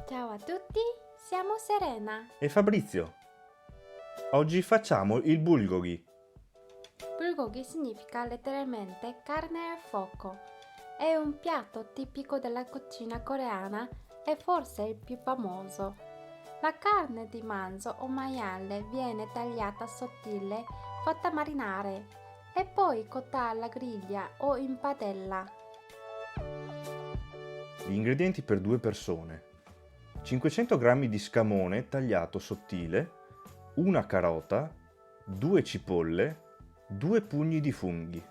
Ciao a tutti, siamo Serena. E Fabrizio. Oggi facciamo il bulgogi. Bulgogi significa letteralmente carne al fuoco. È un piatto tipico della cucina coreana e forse il più famoso. La carne di manzo o maiale viene tagliata sottile, fatta marinare e poi cotta alla griglia o in padella. Gli ingredienti per 2 persone: 500 g di scamone tagliato sottile, una carota, 2 cipolle, 2 pugni di funghi.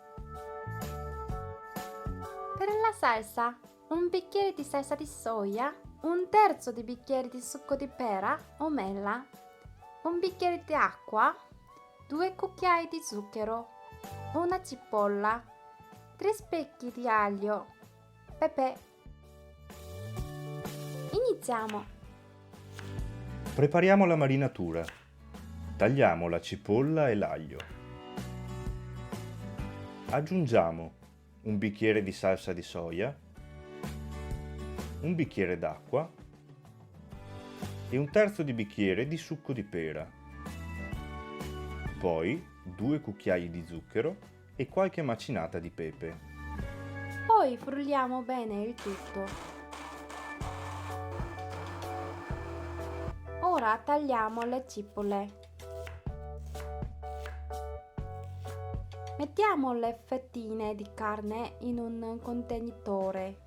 Per la salsa, un bicchiere di salsa di soia, un terzo di bicchiere di succo di pera o mela, un bicchiere di acqua, 2 cucchiai di zucchero, una cipolla, 3 spicchi di aglio, pepe. Iniziamo! Prepariamo la marinatura. Tagliamo la cipolla e l'aglio. Aggiungiamo un bicchiere di salsa di soia, un bicchiere d'acqua e un terzo di bicchiere di succo di pera. Poi 2 cucchiai di zucchero e qualche macinata di pepe. Poi frulliamo bene il tutto. Ora tagliamo le cipolle. Mettiamo le fettine di carne in un contenitore.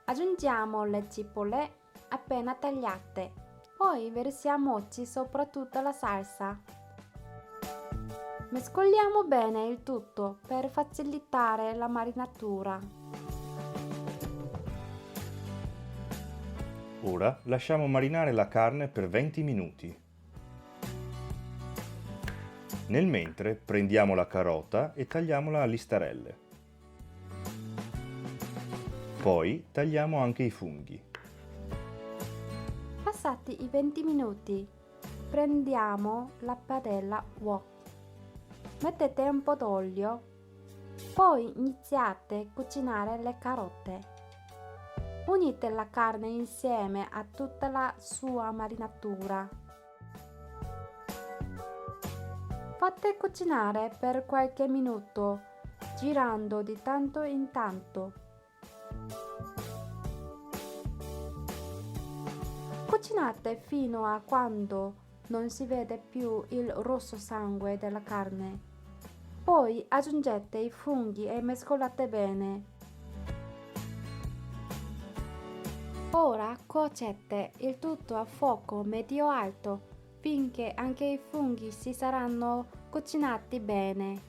Aggiungiamo le cipolle appena tagliate. Poi versiamoci sopra tutta la salsa. Mescoliamo bene il tutto per facilitare la marinatura. Ora lasciamo marinare la carne per 20 minuti. Nel mentre prendiamo la carota e tagliamola a listarelle. Poi tagliamo anche i funghi. Passati i 20 minuti, prendiamo la padella wok. Mettete un po' d'olio, poi iniziate a cucinare le carote. Unite la carne insieme a tutta la sua marinatura. Fate cucinare per qualche minuto, girando di tanto in tanto. Cucinate fino a quando non si vede più il rosso sangue della carne. Poi aggiungete i funghi e mescolate bene. Ora cuocete il tutto a fuoco medio-alto finché anche i funghi si saranno cucinati bene.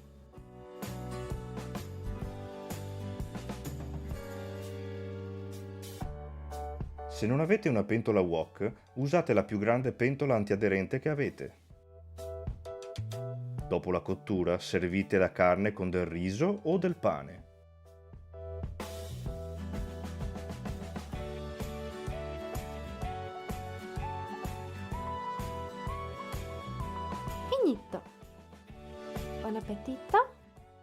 Se non avete una pentola wok, usate la più grande pentola antiaderente che avete. Dopo la cottura, servite la carne con del riso o del pane. Finito! Buon appetito!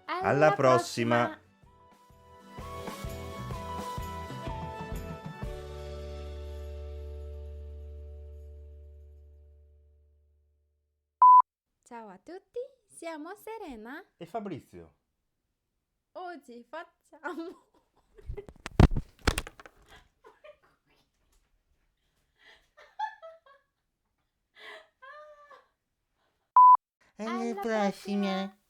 Alla prossima! Ciao a tutti, siamo Serena. E Fabrizio. Oggi facciamo Alle prossime!